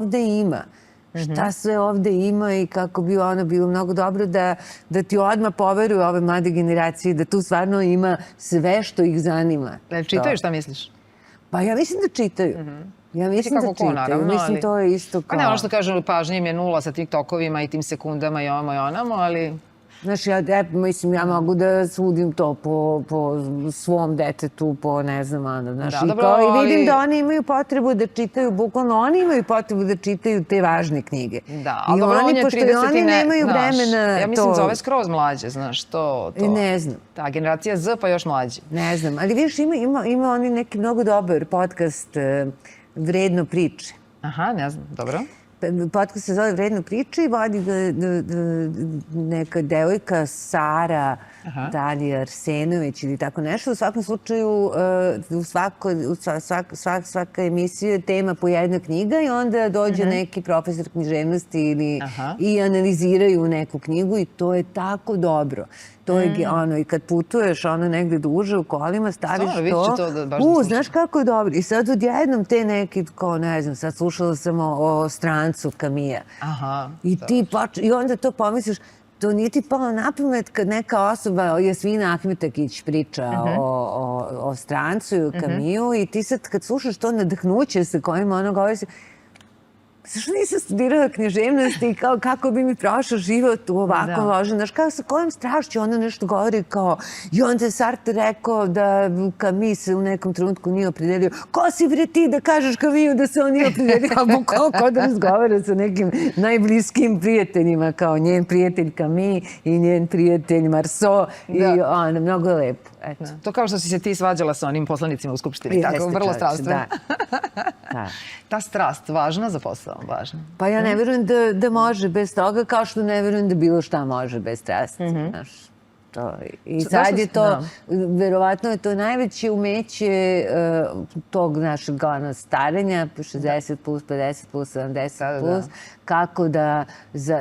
ovde ima. Šta sve ovde ima i kako bi ono bilo mnogo dobro da ti odmah poveruju ove mlade generacije da tu stvarno ima sve što ih zanima. Čitaju, šta misliš? Pa ja mislim da čitaju. Ja mislim da čitaju. Mislim to je isto kao... Pa ne, ono što kažu, pažnja im je nula sa TikTokovima i tim sekundama i ovamo i onamo, ali... Znaš, ja mogu da sudim to po svom detetu, po ne znam, ono, znaš, i vidim da oni imaju potrebu da čitaju, bukvalno oni imaju potrebu da čitaju te važne knjige. Da, ali dobro, on je 30 i oni nemaju vremena... Ja mislim za ove skroz mlađe, znaš, to... Ne znam. Ta generacija Z pa još mlađe. Ne znam, ali vidiš, ima oni neki mnogo dobar podcast Vredno priče. Aha, ne znam, dobro. Podcast se zove Vredno priče i vodi neka devojka Sara Dalija Arsenović ili tako nešto. U svakom slučaju, svaka emisija je tema po jedna knjiga i onda dođe neki profesor književnosti i analiziraju neku knjigu i to je tako dobro. To je ono, i kad putuješ ono negde duže u kolima, staviš to. Znaš kako je dobro. I sad odjednom te neki, kao ne znam, sad slušala sam o Strancu Kamija. I onda to pomisliš, to nije ti palo na pamet kad neka osoba, Jasmina Ahmetakić priča o Strancu i o Kamiju i ti sad kad slušaš to nadahnuće sa kojima ono govori se, zašto nisam studirala književnost i kako bi mi prošao život u ovako ložen. Znaš, kao sa kojom strašću ona nešto govori kao i onda je Sartre rekao da Camus se u nekom trenutku nije opredelio. Ko si bre ti da kažeš Camusu da se on nije opredelio? A bukvalno da razgovara sa nekim najbliskim prijateljima kao njen prijatelj Camus i njen prijatelj Marceau i ono, mnogo je lepo. To kao što si se ti svađala sa onim poslanicima u Skupštini. Tako, vrlo strastveno. Ta strast, važna za posao, važna. Pa ja ne verujem da može bez toga, kao što ne verujem da bilo šta može bez strasti. I sad je to, verovatno je to najveće umeće tog našeg starenja, 60 plus, 50 plus, 70 plus, kako da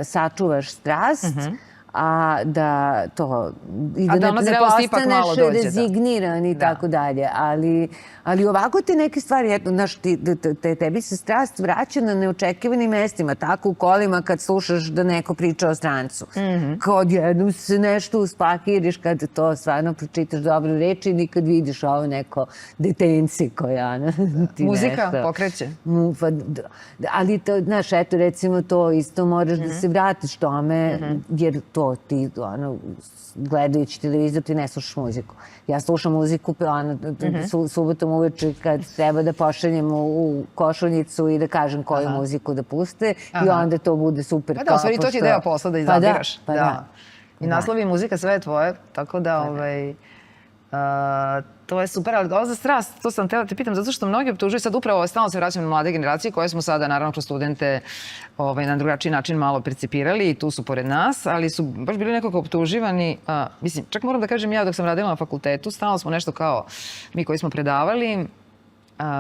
sačuvaš strast, a da to... I da ne postaneš rezigniran i tako dalje. Ali ovako te neke stvari, znaš, tebi se strast vraća na neočekivanim mestima, tako u kolima kad slušaš da neko priča o Strancu. Kad jednom se nešto uspakiriš, kad to stvarno pročitaš dobru reč i nikad vidiš ovo neko detenci koja ti nešto... Muzika pokreće. Ali, znaš, eto, recimo to isto moraš da se vratiš tome, jer to ti, gledajući televizor, ti ne slušaš muziku. Ja slušam muziku subotom uveče kad treba da pošaljem u košuljicu i da kažem koju muziku da puste i onda to bude super. Pa da, u stvari to ti je deo posla da izabiraš. I naslovi muzika sve je tvoje, tako da to je super, ali ovo za strast, to sam htjela da te pitam, zato što mnogi optužuju, sad upravo stalno se vraćam na mlade generacije koje smo sada, naravno, kroz studente na drugačiji način malo percipirali i tu su pored nas, ali su baš bili nekako optuživani. Mislim, čak moram da kažem ja dok sam radila na fakultetu, stalno smo nešto kao, mi koji smo predavali,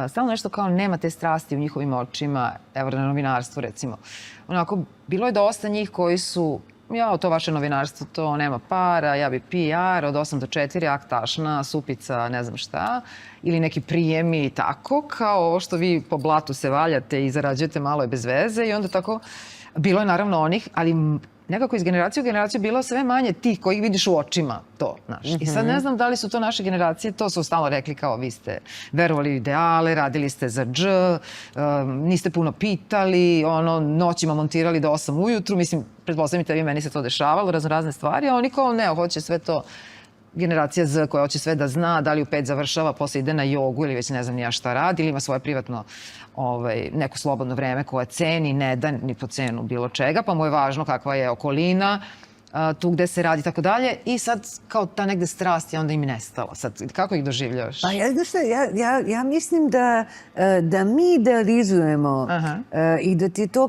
stalno nešto kao nema te strasti u njihovim očima, evo na novinarstvu recimo. Onako, bilo je dosta njih koji su to vaše novinarstvo, to nema para, ja bi PR, od 8 do 4, akt tašna, supica, ne znam šta, ili neki prijemi i tako, kao ovo što vi po blatu se valjate i zarađujete malo je bez veze i onda tako, bilo je naravno onih, ali nekako iz generacije u generaciju bilo sve manje tih kojih vidiš u očima to, znaš. I sad ne znam da li su to naše generacije, to su stalno rekli kao vi ste verovali u ideale, radili ste za dž, niste puno pitali, noćima montirali do 8 ujutru, mislim, pretpostavljam da vi meni se to dešavalo, razne stvari, a oni kao ne, hoće sve to, generacija Z koja hoće sve da zna, da li u 5 završava, posle ide na jogu ili već ne znam nija šta radi, ili ima svoje privatno neko slobodno vreme koje ceni, ne da ni po cenu bilo čega, pa mu je važno kakva je okolina, tu gde se radi i tako dalje. I sad kao ta negde strast je onda im nestala. Sad, kako ih doživljavaš? Pa znaš šta, ja mislim da mi idealizujemo i da ti to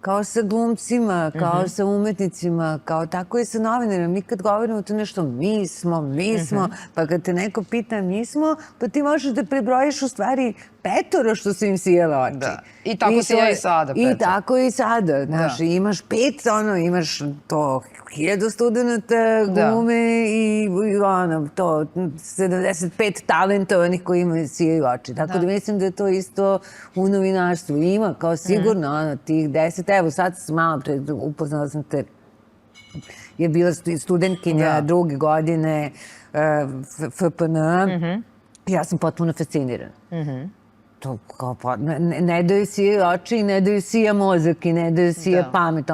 kao sa glumcima, kao sa umetnicima, kao tako i sa novinarima. Mi kad govorimo to nešto mi smo, pa kad te neko pita mi smo, pa ti možeš da prebrojiš u stvari 5 što su im sijele oči. Da. I tako si ja i sada, I tako i sada, znaš, imaš 5, imaš to 1000 studenta glume i ono, to 75 talentovanih koji imaju sijaju oči. Tako da mislim da je to isto u novinarstvu. Ima kao sigurno, ono, tih 10, evo sad sam malo pre upoznala sam te, je bila studentkinja 2. godine FPN, ja sam potpuno fascinirana. To kao, ne da joj sije oči i ne da joj sije mozak i ne da joj sije pamet,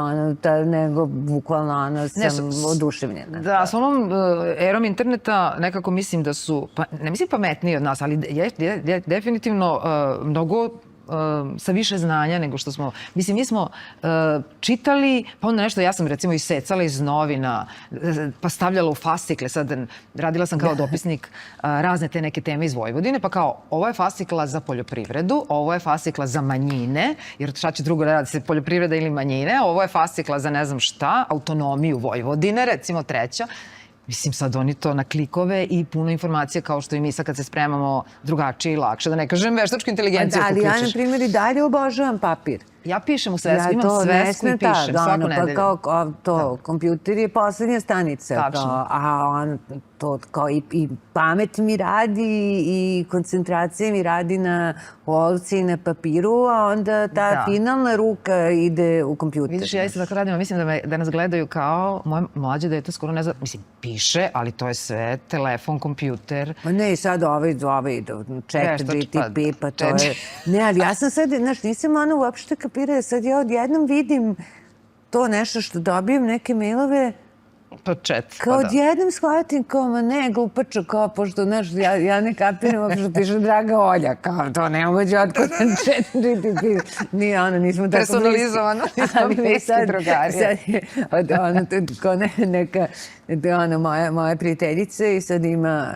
nego bukvalno sam oduševljena. Da, s onom erom interneta nekako mislim da su, ne mislim pametniji od nas, ali definitivno mnogo sa više znanja nego što smo... Mislim, mi smo čitali, pa onda nešto, ja sam recimo isecala iz novina, pa stavljala u fascikle. Sad radila sam kao dopisnik razne te neke teme iz Vojvodine, pa kao, ovo je fascikla za poljoprivredu, ovo je fascikla za manjine, jer šta će drugo da radi se, poljoprivreda ili manjine, ovo je fascikla za ne znam šta, autonomiju Vojvodine, recimo 3. Mislim, sad oni to na klikove i puno informacije kao što i mi sad kad se spremamo drugačije i lakše. Da ne kažem veštačku inteligenciju ako uključiš. Ali ja, na primjer, i dalje obožavam papir. Ja pišem u svesku, imam svesku i pišem svaku nedelju. Pa kao to, kompjuter je poslednja stanica. Tačno. A on to kao i pamet mi radi i koncentracija mi radi na olovci i na papiru, a onda ta finalna ruka ide u kompjuter. Vidiš, ja isto tako radim, mislim da nas gledaju kao moje mlađe dete, skoro ne zna, mislim, piše, ali to je sve telefon, kompjuter. Ma ne, i sad chat GTP, pa to je... Ne, ali ja sam sad, znaš, nisam ono uopšte kapirala, sad ja odjednom vidim to nešto što dobijem neke mailove, pa chat. Kao odjednom shvatim, kao, ma ne, glupačo, kao, pošto, znaš, ja ne kapiram, ako što piše Draga Olja, kao, to ne moguće otkudan chat GTP. Nije ono, nismo tako bliski. Personalizovano, nismo bliski drugari. Sad je, ono, kao neka, moja prijateljica i sad ima,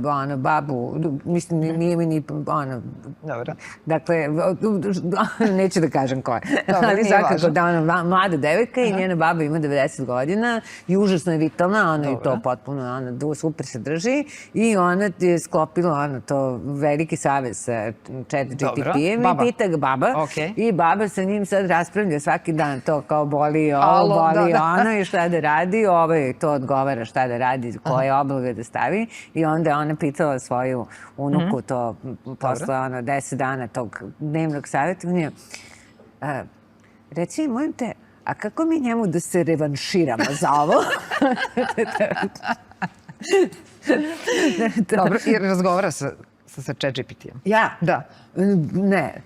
ono, babu, mislim, nije mi ni, ono, dobro. Dakle, neću da kažem ko je. Ali svakako da ona mlada devojka i njena baba ima 90 godina i užasno je vitalna, ona i to potpuno, ona super se drži i ona je sklopila to veliki savez sa chat GTP-em i pita ga baba i baba sa njim sad raspravlja svaki dan to kao boli ovo, boli ono i šta da radi, ovo je to odgovara šta da radi, koje obloge da stavi i onda je ona pitala svoju unuku to posle 10 dana tog dnevnog savjetovanja. Reci, molim te, a kako mi njemu da se revanširamo za ovo? Dobro, jer razgovara sa chat GPT-em. Ja? Da. Ne.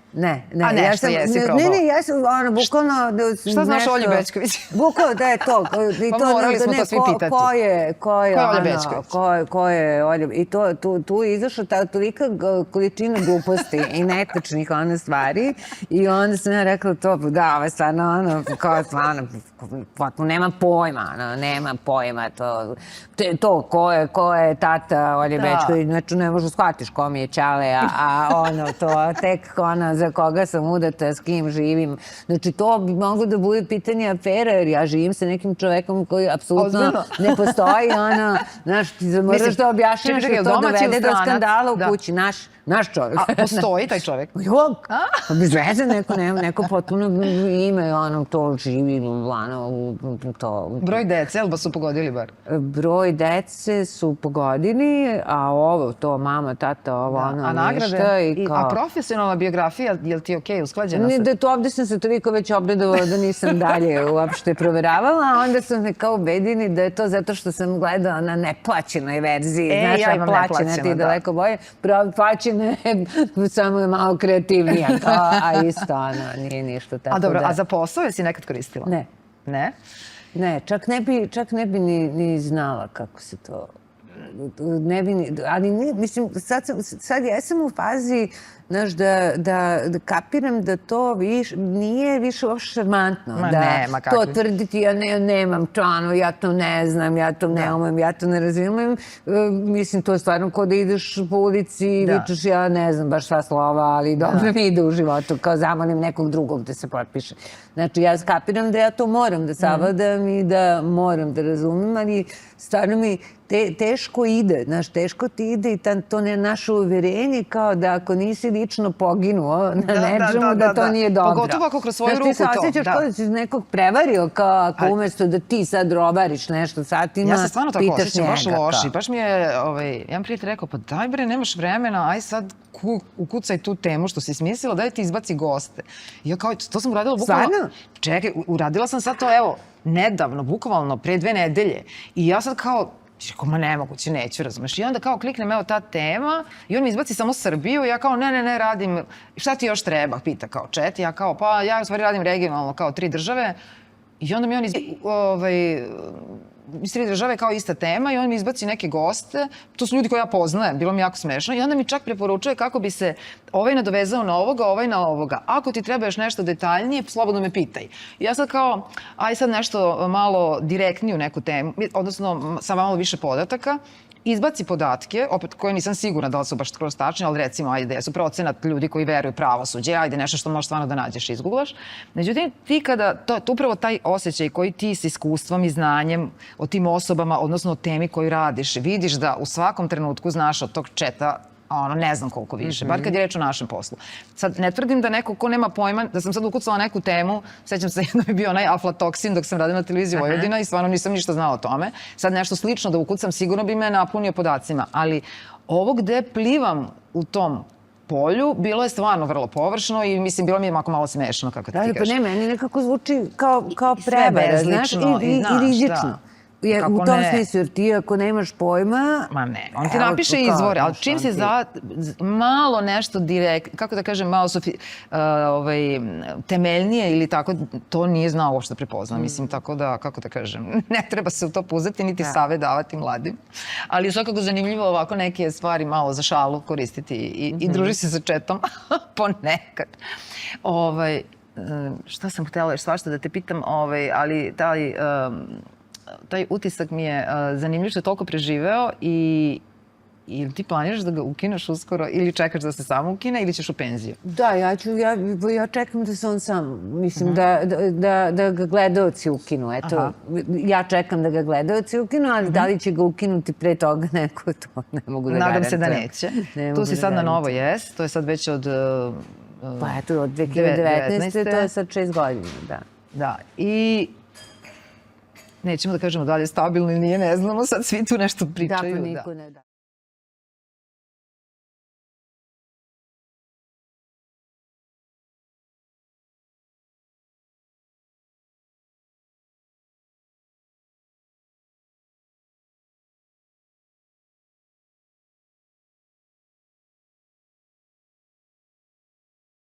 A nešto jesi probao? Ne, ja sam, ono, bukvalno... Šta znaš o Olji Bećković? Bukvalno, da je to. Pa morali smo to svi pitati. Ko je Olja Bećković? Ko je Olja... I tu je izašla tolika količina gluposti i netačnih stvari. I onda sam ja rekla to, da, ovo je stvarno, kao stvarno, nema pojma, to, ko je tata Olje Bećković, znači ne možeš shvatiš ko mi je Ćale, a ono, to tek za koga sam udata, s kim živim. Znači, to bi moglo da bude pitanje afera, jer ja živim sa nekim čovekom koji apsolutno ne postoji, znaš, ti moraš da objašnjaš da to dovede do skandala u kući. Naš čovjek. A postoji taj čovjek? Jok, bez veze, neko potpuno ime, to živi, to... Broj dece, ali ba su pogodili bar? Broj dece su pogodili, a ovo, to mama, tata, ovo, ništa i kao... A profesionalna biografija, je li ti okej, usklađena? Ne, ovde sam se toliko već obradovala da nisam dalje uopšte proveravala, a onda sam me kao ubedili da je to zato što sam gledala na neplaćenoj verziji. Znaš, ja imam neplaćena, ti je daleko bolje. Plaćena je samo malo kreativnija, a isto, nije ništa tako da... A dobro, a za posao jesi nekad koristila? Ne. Ne? Ne, čak ne bi ni znala kako se to... Ne bi ni... Ali, mislim, sad jesam u fazi, znaš, da kapiram da to nije više uopšte šarmantno. Da to tvrditi, ja nemam članu, ja to ne znam, ja to ne umem, ja to ne razumem. Mislim, to je stvarno kao da ideš po ulici i vičeš, ja ne znam baš sva slova, ali dobro mi ide u životu, kao zamolim nekog drugog da se potpiše. Znači, ja kapiram da ja to moram da savladam i da moram da razumem, ali stvarno mi teško ide, znaš, teško ti ide i to ne naše uverenje kao da ako nisi lično poginuo na nečemu, da to nije dobro. Pogotovo ako kroz svoju ruku to. Ti se osjećaš kao da si nekog prevario, kao ako umesto da ti sad rovariš nešto satima, ja se stvarno tako pitaš osjećam, njega. baš loši. Baš mi je jedan prijatelj rekao, pa daj bre, nemaš vremena, aj sad ukucaj tu temu što si smislila, daj ti izbaci goste. I ja kao, to sam uradila bukvalno. Stvarno? Čekaj, uradila sam sad to, evo, nedavno, bukvalno, pre 2 nedelje. I ja sad kao, rekao, ma nemoguće, neću, razumeš. I onda kao kliknem, evo ta tema, i on mi izbaci samo Srbiju, ja kao, ne, radim, šta ti još treba, pita kao chat, ja kao, pa ja u stvari radim regionalno, kao 3 države, i onda mi on iz 3 države kao ista tema i on mi izbaci neke goste, to su ljudi koje ja poznajem, bilo mi jako smešno, i onda mi čak preporučuje kako bi se ovaj nadovezao na ovoga, ovaj na ovoga. Ako ti treba još nešto detaljnije, slobodno me pitaj. I ja sad kao, aj sad nešto malo direktniju neku temu, odnosno sa malo više podataka, izbaci podatke, opet koje nisam sigurna da li su baš skoro tačne, ali recimo, ajde, su procenat ljudi koji veruju pravosuđe, ajde, nešto što možeš stvarno da nađeš i izgooglaš. Međutim, ti kada, to upravo taj osjećaj koji ti s iskustvom i znanjem o tim osobama, odnosno o temi koju radiš, vidiš da u svakom trenutku znaš od tog četa ne znam koliko više, bar kad je reč o našem poslu. Sad, ne tvrdim da neko ko nema pojma, da sam sad ukucala neku temu, sećam se, jedno je bio onaj aflatoksin dok sam radila na televiziji Vojvodina i stvarno nisam ništa znala o tome. Sad nešto slično da ukucam, sigurno bi me napunio podacima, ali ovo gde plivam u tom polju, bilo je stvarno vrlo površno i mislim, bilo mi je malo smešno, kako ti kažeš. Da, pa ne, meni nekako zvuči kao prevara, znaš, i rizično. U tom smislu, jer ti ako nemaš pojma... Ma ne, on ti napiše izvore, ali čim si malo nešto direkt, kako da kažem, malo temeljnije ili tako, to nije znao uopšte da prepozna. Mislim, tako da, kako da kažem, ne treba se u to puzati, niti save davati mladim. Ali je svakako zanimljivo ovako neke stvari malo za šalu koristiti i druži se sa četom ponekad. Šta sam htjela još svašta da te pitam, ali taj utisak mi je zanimljiv što je toliko preživeo i ti planiraš da ga ukineš uskoro ili čekaš da se samo ukine ili ćeš u penziju? Da, ja čekam da se on sam, mislim da ga gledaoci ukinu. Eto, ja čekam da ga gledaoci ukinu, ali da li će ga ukinuti pre toga neko, to ne mogu da garantujem. Nadam se da neće. Tu si sad na Novo S, to je sad već od... Pa eto, od 2019. to je sad 6 godina, da. Da, i... Nećemo da kažemo da li je stabilno ili nije, ne znamo, sad svi tu nešto pričaju. Da, pa niko ne da.